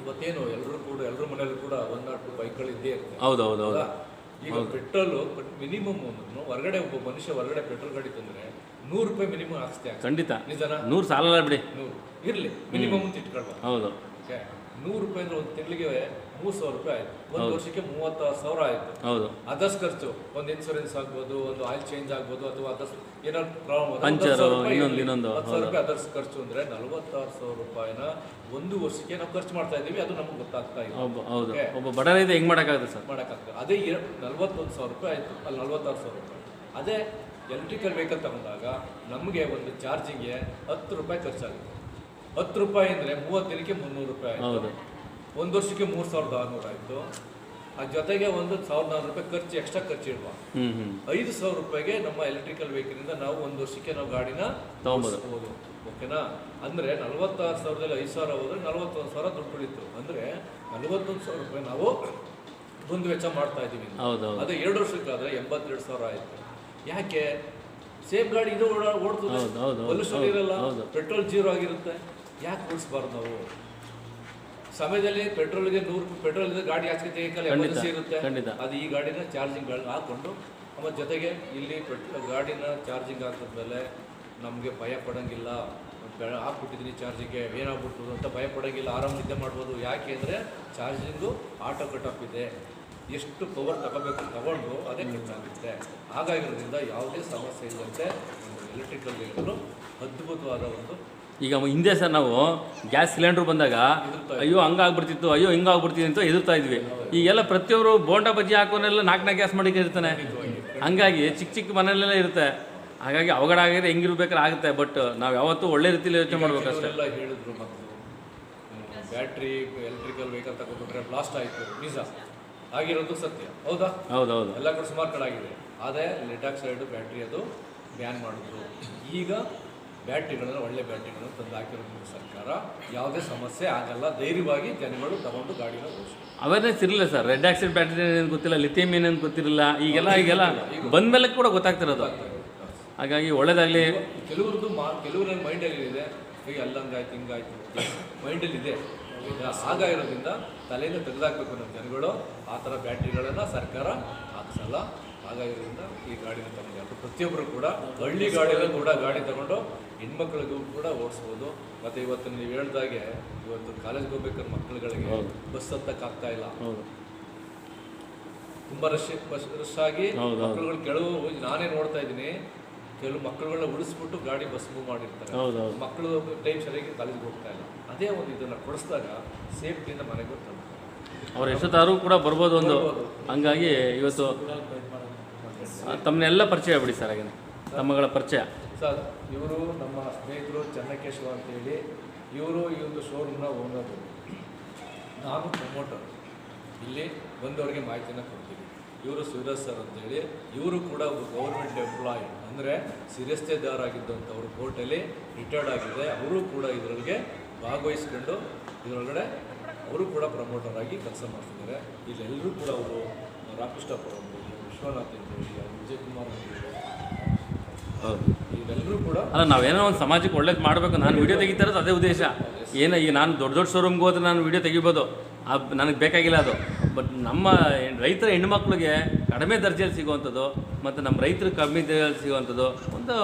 ಇವತ್ತೇನು ಎಲ್ಲರ ಮನೆಯಲ್ಲೂ ಕೂಡ 1 ಬೈಕ್ಗಳು ಇದ್ದೇ ಇರ್ತದೆ. ಹೌದು. ಈಗ ಪೆಟ್ರೋಲು ಮಿನಿಮಮ್ ಹೊರಗಡೆ ಒಬ್ಬ ಮನುಷ್ಯ ಹೊರಗಡೆ ಪೆಟ್ರೋಲ್ ಗಾಡಿ ತಂದರೆ 100 ರೂಪಾಯಿ ಮಿನಿಮಮ್ ಹಾಕ್ಸ್ತೆ. ಖಂಡಿತ ನಿಜನಾ? 100 ಸಾಲಲ್ಲ ಬಿಡಿ, 100 ಇರಲಿ ಮಿನಿಮಮ್ ಅಂತ ಇಟ್ಕೊಳ್ಬ. ಹೌದು, 100 ರೂಪಾಯಿ ಅಂದ್ರೆ ಒಂದು ತಿಂಗಳಿಗೆ 3000 ರೂಪಾಯಿ ಆಯ್ತು, ಒಂದು ವರ್ಷಕ್ಕೆ 36,000 ಆಯ್ತು. ಹೌದು. ಅದರ್ಸ್ ಖರ್ಚು, ಒಂದು ಇನ್ಸೂರೆನ್ಸ್ ಆಗ್ಬೋದು, ಒಂದು ಆಯಿಲ್ ಚೇಂಜ್ ಆಗ್ಬೋದು, ಅಥವಾ ಅದರ್ಸ್ ಏನಾದ್ರು ಪ್ರಾಬ್ಲಮ್, ಪಂಚರು, 10,000 ರೂಪಾಯಿ ಅದರ್ಸ್ ಖರ್ಚು ಅಂದ್ರೆ 46,000 ರೂಪಾಯಿನ ಒಂದು ವರ್ಷಕ್ಕೆ ನಾವು ಖರ್ಚು ಮಾಡ್ತಾ ಇದ್ದೀವಿ. ಅದು ನಮ್ಗೆ ಗೊತ್ತಾಗ್ತಾ ಇದೆ. ಹೌದು, ಒಬ್ಬ ಬಡ ರೈತ ಹೆಂಗ್ ಮಾಡೋಕ್ಕಾಗುತ್ತೆ ಸರ್? ಮಾಡೋಕ್ಕಾಗ್ತದೆ. ಅದೇ 41,000 ರೂಪಾಯಿ ಆಯ್ತು, ಅಲ್ಲಿ 46,000 ರೂಪಾಯಿ. ಅದೇ ಎಲೆಕ್ಟ್ರಿಕಲ್ ವೆಹಿಕಲ್ ತಗೊಂಡಾಗ ನಮಗೆ ಒಂದು ಚಾರ್ಜಿಂಗ್ಗೆ 10 ರೂಪಾಯಿ ಖರ್ಚಾಗುತ್ತೆ. 10 ರೂಪಾಯಿ ಅಂದರೆ 30 ದಿನಕ್ಕೆ 300 ರೂಪಾಯಿ ಆಯಿತು, ಒಂದು ವರ್ಷಕ್ಕೆ 3,600 ಆಯಿತು. ಅದ್ರ ಜೊತೆಗೆ ಒಂದು 1,400 ರೂಪಾಯಿ ಖರ್ಚು, ಎಕ್ಸ್ಟ್ರಾ ಖರ್ಚು ಇಡುವ. 5,000 ರೂಪಾಯಿಗೆ ನಮ್ಮ ಎಲೆಕ್ಟ್ರಿಕಲ್ ವೆಹಿಕಲಿಂದ ನಾವು ಒಂದು ವರ್ಷಕ್ಕೆ ನಾವು ಗಾಡಿನ ತಗೊಬೋದು. ಓಕೆನಾ? ಅಂದರೆ 46,000ದಲ್ಲಿ 5,000 ಹೋದರೆ 41,000 ದುಡ್ಡು ಉಳಿತು. ಅಂದರೆ 41,000 ರೂಪಾಯಿ ನಾವು ಒಂದು ವೆಚ್ಚ ಮಾಡ್ತಾ ಇದ್ದೀವಿ. ಅದೇ 2 ವರ್ಷಕ್ಕಾದರೆ 82,000 ಆಯಿತು. ಯಾಕೆ? ಸೇಫ್ ಗಾಡಿ ಇದು ಓಡ್ತದೆ, ಪೊಲ್ಯೂಷನ್ ಇರಲ್ಲ, ಪೆಟ್ರೋಲ್ 0 ಆಗಿರುತ್ತೆ. ಯಾಕೆ ಓಡಿಸ್ಬಾರ್ದು ನಾವು? ಸಮಯದಲ್ಲಿ ಪೆಟ್ರೋಲ್ಗೆ 100 ರೂಪಾಯಿ ಪೆಟ್ರೋಲ್ ಇದೆ, ಗಾಡಿ ಆಚೆ ತೆಗೆಯಲ್ಲ, ಎಮರ್ಜೆನ್ಸಿ ಇರುತ್ತೆ. ಅದು ಈ ಗಾಡಿನ ಚಾರ್ಜಿಂಗ್ ಹಾಕೊಂಡು, ಆಮೇಲೆ ಜೊತೆಗೆ ಇಲ್ಲಿ ಗಾಡಿನ ಚಾರ್ಜಿಂಗ್ ಹಾಕಿದ್ಮೇಲೆ ನಮಗೆ ಭಯ ಪಡೋಂಗಿಲ್ಲ. ಹಾಕ್ಬಿಟ್ಟಿದ್ದೀನಿ ಚಾರ್ಜಿಂಗ್ಗೆ, ಏನಾಗ್ಬಿಡ್ಬೋದು ಅಂತ ಭಯ ಪಡೋಂಗಿಲ್ಲ, ಆರಾಮ ನಿದ್ದೆ ಮಾಡ್ಬೋದು. ಯಾಕೆ ಅಂದರೆ ಚಾರ್ಜಿಂಗು ಆಟೋ ಕಟ್ ಆಫ್ ಇದೆ, ಎಷ್ಟು ಪವರ್ ತಗೋಬೇಕು ತಗೊಂಡು ಅದೇ ಖರ್ಚಾಗುತ್ತೆ. ಹಾಗಾಗಿರೋದ್ರಿಂದ ಯಾವುದೇ ಸಮಸ್ಯೆ ಇಲ್ಲದಂತೆ ಎಲೆಕ್ಟ್ರಿಕಲ್ ವೆಹಿಕಲ್ ಅದ್ಭುತವಾದ ಒಂದು. ಈಗ ಹಿಂದೆ ಸರ್ ನಾವು ಗ್ಯಾಸ್ ಸಿಲಿಂಡರ್ ಬಂದಾಗ ಅಯ್ಯೋ ಹಂಗಾಗ್ಬಿಡ್ತಿತ್ತು, ಅಯ್ಯೋ ಹಿಂಗಾಗ್ಬಿಡ್ತಿತ್ತು ಅಂತ ಎದುರ್ತಾ ಇದ್ವಿ. ಈಗೆಲ್ಲ ಪ್ರತಿಯೊಬ್ಬರು ಬೋಂಡಾ ಬಜ್ಜಿ ಹಾಕೋನೆಲ್ಲ 4 ಗ್ಯಾಸ್ ಮಾಡಿಕೆ ಇರ್ತಾನೆ. ಹಂಗಾಗಿ ಚಿಕ್ಕ ಮನೆಯಲ್ಲೆಲ್ಲ ಇರುತ್ತೆ. ಹಾಗಾಗಿ ಅವಘಡ ಆಗಿದ್ರೆ ಹೆಂಗಿರ್ಬೇಕಾದ್ರೆ ಆಗುತ್ತೆ. ಬಟ್ ನಾವು ಯಾವತ್ತೂ ಒಳ್ಳೆ ರೀತಿಯಲ್ಲಿ ಯೋಚನೆ ಮಾಡ್ಬೇಕಷ್ಟೇ. ಎಲ್ಲ ಹೇಳಿದ್ರು, ಮತ್ತು ಬ್ಯಾಟ್ರಿ ಎಲೆಕ್ಟ್ರಿಕಲ್ ವೆಹಿಕಲ್ ತಗೊಂಡ್ರೆ ಬ್ಲಾಸ್ಟ್ ಆಯಿತು, ನಿಜ ಆಗಿರೋದು ಸತ್ಯ. ಹೌದಾ? ಹೌದೌದು. ಎಲ್ಲ ಕಡೆ ಸುಮಾರು ಕಡೆ ಆಗಿದೆ. ಆದರೆ ಲೆಡ್ ಆಕ್ಸೈಡ್ ಬ್ಯಾಟ್ರಿ ಅದು ಬ್ಯಾನ್ ಮಾಡಿದ್ರು. ಈಗ ಬ್ಯಾಟ್ರಿಗಳನ್ನು, ಒಳ್ಳೆ ಬ್ಯಾಟ್ರಿಗಳನ್ನು ತಂದು ಹಾಕಿರೋದ್ರಿಂದ ಸರ್ಕಾರ ಯಾವುದೇ ಸಮಸ್ಯೆ ಆಗಲ್ಲ. ಧೈರ್ಯವಾಗಿ ಜನಗಳು ತಗೊಂಡು ಗಾಡಿನ ಓಡಿಸ್ತಾರೆ. ಅವೇರ್ನೆಸ್ ಇರಲಿಲ್ಲ ಸರ್. ರೆಡ್ ಆಕ್ಸೈಡ್ ಬ್ಯಾಟ್ರಿ ಏನೇನು ಗೊತ್ತಿಲ್ಲ, ಲಿಥಿಯಂ ಏನೇನು ಗೊತ್ತಿರಲಿಲ್ಲ. ಈಗೆಲ್ಲ ಬಂದಮೇಲೆ ಕೂಡ ಗೊತ್ತಾಗ್ತಿರೋದು. ಹಾಗಾಗಿ ಒಳ್ಳೇದಾಗಲಿ. ಕೆಲವರಲ್ಲಿ ಮೈಂಡಲ್ಲಿ ಇದೆ, ಈಗ ಅಲ್ಲಂಗಾಯ್ತು ಹಿಂಗಾಯ್ತು ಮೈಂಡಲ್ಲಿದೆ. ಹಾಗಾಗಿರೋದ್ರಿಂದ ತಲೆಯಿಂದ ತೆಗೆದಾಕಬೇಕು ನಮ್ಮ ಜನಗಳು. ಆ ಥರ ಬ್ಯಾಟ್ರಿಗಳನ್ನು ಸರ್ಕಾರ ಹಾಕ್ಸಲ್ಲ. ಹಾಗಾಗಿರೋದ್ರಿಂದ ಈ ಗಾಡಿನ ತಗೊಂಡು ಪ್ರತಿಯೊಬ್ಬರು ಕೂಡ ಹಳ್ಳಿ ಗಾಡಿಯಲ್ಲೂ ಕೂಡ ಗಾಡಿ ತಗೊಂಡು ಹೆಣ್ಮಕ್ಳಿಗೂ ಕೂಡ ಓಡಿಸ್ಬೋದು. ಮತ್ತು ಇವತ್ತು ನೀವು ಹೇಳ್ದಾಗೆ ಇವತ್ತು ಕಾಲೇಜ್ಗೆ ಹೋಗ್ಬೇಕಾದ್ರೆ ಮಕ್ಕಳುಗಳಿಗೆ ಬಸ್ ಹತ್ತಕ್ಕಾಗ್ತಾ ಇಲ್ಲ. ತುಂಬ ರಶ್ ಆಗಿ ಮಕ್ಕಳುಗಳು ಕೆಲವು ನಾನೇ ನೋಡ್ತಾ ಇದ್ದೀನಿ, ಕೆಲವು ಮಕ್ಕಳುಗಳನ್ನ ಉಳಿಸ್ಬಿಟ್ಟು ಗಾಡಿ ಬಸ್ ಮೂವ್ ಮಾಡಿರ್ತಾರೆ. ಮಕ್ಕಳು ಟೈಮ್ ಸರಿಯಾಗಿ ಕಾಲೇಜ್ಗೆ ಹೋಗ್ತಾ ಇಲ್ಲ. ಅದೇ ಒಂದು ಇದನ್ನು ಕೊಡಿಸಿದಾಗ ಸೇಫ್ಟಿಯಿಂದ ಮನೆಗೆ ಬರ್ತಾರೆ. ಅವ್ರು ಎಷ್ಟೊತ್ತಾದ್ರೂ ಕೂಡ ಬರ್ಬೋದು ಒಂದು. ಹಂಗಾಗಿ ಇವತ್ತು ತಮ್ಮನ್ನೆಲ್ಲ ಪರಿಚಯ ಬಿಡಿ ಸರ್. ಹಾಗೆ ತಮ್ಮಗಳ ಪರಿಚಯ ಸರ್, ಇವರು ನಮ್ಮ ಸ್ನೇಹಿತರು ಚೆನ್ನಕೇಶವ ಅಂತೇಳಿ, ಇವರು ಈ ಒಂದು ಶೋರೂಮ್ನ ಓನರು, ನಾನು ಪ್ರಮೋಟರ್. ಇಲ್ಲಿ ಬಂದವರಿಗೆ ಮಾಹಿತಿನ ಕೊಡ್ತೀವಿ. ಇವರು ಸುರೇಶ್ ಸರ್ ಅಂತೇಳಿ, ಇವರು ಕೂಡ ಒಬ್ಬ ಗೌರ್ಮೆಂಟ್ ಎಂಪ್ಲಾಯ್, ಅಂದರೆ ಸಿರಸ್ತೆದಾರ ಆಗಿದ್ದಂಥವ್ರು, ಕೋರ್ಟಲ್ಲಿ ರಿಟೈರ್ಡ್ ಆಗಿದೆ. ಅವರು ಕೂಡ ಇದರೊಳಗೆ ಭಾಗವಹಿಸ್ಕೊಂಡು ಇದರೊಳಗಡೆ ಅವರು ಕೂಡ ಪ್ರಮೋಟರ್ ಆಗಿ ಕೆಲಸ ಮಾಡ್ತಿದ್ದಾರೆ. ಇಲ್ಲೆಲ್ಲರೂ ಕೂಡ ಅವರು ರಾಕೃಷ್ಣಪ್ಪ ಅವರು, ವಿಶ್ವನಾಥ್ ಅಂತೇಳಿ, ವಿಜಯ್ ಕುಮಾರ್ ಅಂತೇಳಿ, ಇವೆಲ್ಲರೂ ಕೂಡ ಅಲ್ಲ, ನಾವೇನೋ ಒಂದು ಸಮಾಜಕ್ಕೆ ಒಳ್ಳೇದು ಮಾಡಬೇಕು. ನಾನು ವೀಡಿಯೋ ತೆಗಿತಾ ಇರೋದು ಅದೇ ಉದ್ದೇಶ. ಏನೋ ಈಗ ನಾನು ದೊಡ್ಡ ಶೋರೂಮ್ಗೆ ಹೋದ್ರೆ ನಾನು ವೀಡಿಯೋ ತೆಗಿಬೋದು, ನನಗೆ ಬೇಕಾಗಿಲ್ಲ ಅದು. ಬಟ್ ನಮ್ಮ ರೈತರ ಹೆಣ್ಮಕ್ಳಿಗೆ ಕಡಿಮೆ ದರ್ಜೆಯಲ್ಲಿ ಸಿಗುವಂಥದ್ದು, ಮತ್ತು ನಮ್ಮ ರೈತರು ಕಮ್ಮಿ ದರ್ಜೆಯಲ್ಲಿ ಸಿಗುವಂಥದ್ದು, ಒಂದು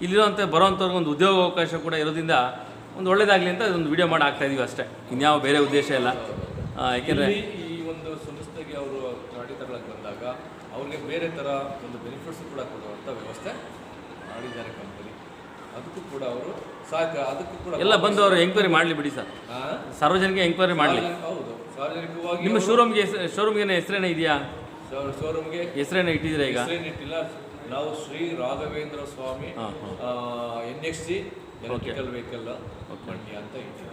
ಇಲ್ಲಿರುವಂಥ ಬರೋವಂಥವ್ರಿಗೆ ಒಂದು ಉದ್ಯೋಗ ಅವಕಾಶ ಕೂಡ ಇರೋದ್ರಿಂದ ಒಂದು ಒಳ್ಳೇದಾಗಲಿ ಅಂತ ಒಂದು ವೀಡಿಯೋ ಮಾಡಿ ಹಾಕ್ತಾಯಿದ್ದೀವಿ ಅಷ್ಟೇ. ಇನ್ಯಾವ ಬೇರೆ ಉದ್ದೇಶ ಇಲ್ಲ. ಯಾಕೆಂದರೆ ಈ ಒಂದು ಸಂಸ್ಥೆಗೆ ಅವರು ಗಾಡಿ ತಗೊಳಕ್ಕೆ ಬಂದಾಗ ಅವ್ರಿಗೆ ಬೇರೆ ಥರ ಒಂದು ಬೆನಿಫಿಟ್ಸ್ ಕೂಡ ಕೊಡುವಂಥ ವ್ಯವಸ್ಥೆ ಮಾಡಿದ್ದಾರೆ ಕಂಪನಿ. ಅದಕ್ಕೂ ಕೂಡ ಅವರು ಸಾಕು, ಅದಕ್ಕೂ ಕೂಡ ಎಲ್ಲ ಬಂದು ಅವರು ಎಂಕ್ವೈರಿ ಮಾಡಲಿ ಬಿಡಿ ಸರ್, ಆ? ಸಾರ್ವಜನಿಕ ಎಂಕ್ವೈರಿ ಮಾಡಲಿ. ಹೌದು, ಸಾರ್ವಜನಿಕವಾಗಿ ನಿಮ್ಮ ಶೋರೂಮ್ಗೆ ಹೆಸರೇನ ಇದೆಯಾ? ಶೋರೂಮ್ಗೆ ಹೆಸರೇನ ಇಟ್ಟಿದ್ದೀರಾ ಈಗ? ಹೆಸರೇನಿಟ್ಟಿಲ್ಲ. ನಾವು ಶ್ರೀ ರಾಘವೇಂದ್ರ ಸ್ವಾಮಿ NXT ಎಲೆಕ್ಟ್ರಿಕಲ್ ವೆಹಿಕಲ್ ಮಂಡ್ಯ ಅಂತ ಇಟ್ಟಿದ್ದೀವಿ.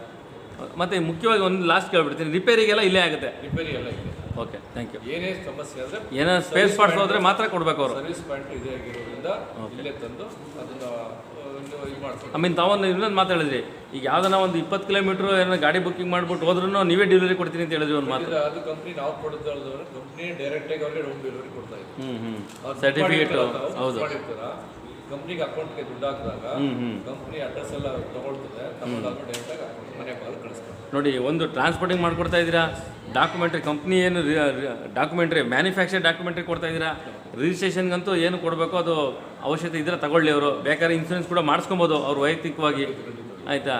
ಮತ್ತೆ ಮುಖ್ಯವಾಗಿ ಒಂದು ಲಾಸ್ಟ್ ಕೇಳ್ಬಿಡ್ತೀನಿ, ರಿಪೇರಿಗೆಲ್ಲ ಇಲ್ಲೇ ಆಗುತ್ತೆ? ರಿಪೇರಿ ಎಲ್ಲ ಇದೆ. Okay, thank you. ಏನೇ ಸಮಸ್ಯೆ ಆದರೆ ಏನೋ ಸ್ಪೇಸ್ ಪಾರ್ಟ್ಸ್ ಹೋದ್ರೆ ಮಾತ್ರ ಕೊಡಬೇಕು ಅವರು. ಸರ್ವಿಸ್ ಪಾಯಿಂಟ್ ಇದೆ ಆಗಿರೋದ್ರಿಂದ ಇಲ್ಲೇ ತಂದು ಅದನ್ನು ಇದು ಮಾಡ್ತೀವಿ. ಐ ಮೀನ್ ತಾವೊಂದು ಇನ್ನೊಂದು ಮಾತಾಡಿದ್ರಿ, ಈಗ ಯಾವ್ದನ್ನ ಒಂದು 20 ಕಿಲೋಮೀಟ್ರ್ ಏನೋ ಗಾಡಿ ಬುಕ್ಕಿಂಗ್ ಮಾಡ್ಬಿಟ್ಟು ಹೋದ್ರೂ ನೀವೇ ಡೆಲಿವರಿ ಕೊಡ್ತೀನಿ ಅಂತ ಹೇಳಿದ್ರಿ ಒಂದು ಮಾತು. ಅದು ಕಂಪ್ನಿ ನಾವು ಕೊಡೋದಲ್ದವ್ರೆ, ಕಂಪ್ನಿ ಡೈರೆಕ್ಟಾಗಿ ಅವ್ರಿಗೆ ಹೋಮ್ ಡೆಲಿವರಿ ಕೊಡ್ತಾ ಇದ್ದೀವಿ. ಸರ್ಟಿಫಿಕೇಟ್ ಹೌದು. ಕಂಪ್ನಿಗೆ ಅಕೌಂಟ್ಗೆ ದುಡ್ಡು ಹಾಕಿದಾಗ ಕಂಪ್ನಿ ಅಡ್ರೆಸ್ ಎಲ್ಲ ತಗೊಳ್ತದೆ, ತಗೊಂಡಾಗ ಡೈರೆಕ್ಟಾಗಿ ಮನೆ ಬಾಗಿಲು ಕಳಿಸ್ತಾರೆ. ನೋಡಿ, ಒಂದು ಟ್ರಾನ್ಸ್ಪೋರ್ಟಿಂಗ್ ಮಾಡ್ಕೊಡ್ತಾ ಇದ್ದೀರಾ, ಡಾಕ್ಯುಮೆಂಟ್ರಿ ಕಂಪ್ನಿ ಏನು ಡಾಕ್ಯುಮೆಂಟ್ರಿ ಮ್ಯಾನುಫ್ಯಾಕ್ಚರ್ ಡಾಕ್ಯುಮೆಂಟ್ರಿ ಕೊಡ್ತಾ ಇದ್ದೀರಾ, ರಿಜಿಸ್ಟ್ರೇಷನ್ಗಂತೂ ಏನು ಕೊಡಬೇಕು ಅದು ಅವಶ್ಯಕತೆ ಇದ್ದರೆ ತಗೊಳ್ಳಿ. ಅವರು ಬೇಕಾದ್ರೆ ಇನ್ಸೂರೆನ್ಸ್ ಕೂಡ ಮಾಡಿಸ್ಕೊಬೋದು ಅವ್ರು ವೈಯಕ್ತಿಕವಾಗಿ, ಆಯಿತಾ?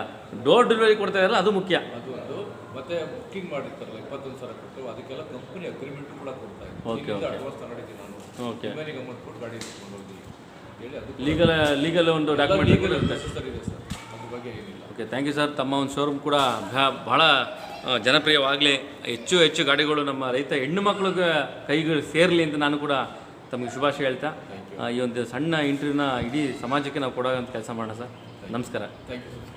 ಡೋರ್ ಡೆಲಿವರಿ ಕೊಡ್ತಾ ಇದ್ದಾರಲ್ಲ ಅದು ಮುಖ್ಯ. ಅದು ಮತ್ತೆ ಬುಕ್ಕಿಂಗ್ ಮಾಡಿರ್ತಾರಲ್ಲ 21,000 ಕೊಟ್ಟು ಅದಕ್ಕೆಲ್ಲ ಕಂಪ್ನಿ ಅಗ್ರಿಮೆಂಟ್ ಕೂಡ ಕೊಡ್ತಾ ಓಕೆ, ಇದ್ದೀನಿ. ಅಡ್ವಾನ್ಸ್ ತಗೊಂಡಿದ್ದೀನಿ ನಾನು, ಓಕೆ. ಮನೆಗೆ ಅಮೌಂಟ್ ಕೊಟ್ಟು ಗಾಡಿ ಇಟ್ಕೊಂಡು ಹೋಗಿ ಹೇಳಿ ಅದು ಲೀಗಲ್ ಒಂದು ಡಾಕ್ಯುಮೆಂಟ್ ಇರುತ್ತೆ. ಸರಿ ಇದೆ ಸರ್, ಅದ್ರ ಬಗ್ಗೆ ಏನಿಲ್ಲ. Okay, thank you sir. ತಮ್ಮ ಒಂದು ಶೋರೂಮ್ ಕೂಡ ಭಾಳ ಜನಪ್ರಿಯವಾಗಲಿ, ಹೆಚ್ಚು ಹೆಚ್ಚು ಗಾಡಿಗಳು ನಮ್ಮ ರೈತ ಹೆಣ್ಣು ಮಕ್ಕಳಿಗೆ ಕೈಗಳು ಸೇರಲಿ ಅಂತ ನಾನು ಕೂಡ ತಮಗೆ ಶುಭಾಶಯ ಹೇಳ್ತಾ ಈ ಒಂದು ಸಣ್ಣ ಇಂಟರ್ವ್ಯೂನ ಇಡೀ ಸಮಾಜಕ್ಕೆ ನಾವು ಕೊಡೋಂಥ ಕೆಲಸ ಮಾಡೋಣ ಸರ್. ನಮಸ್ಕಾರ. Thank you sir.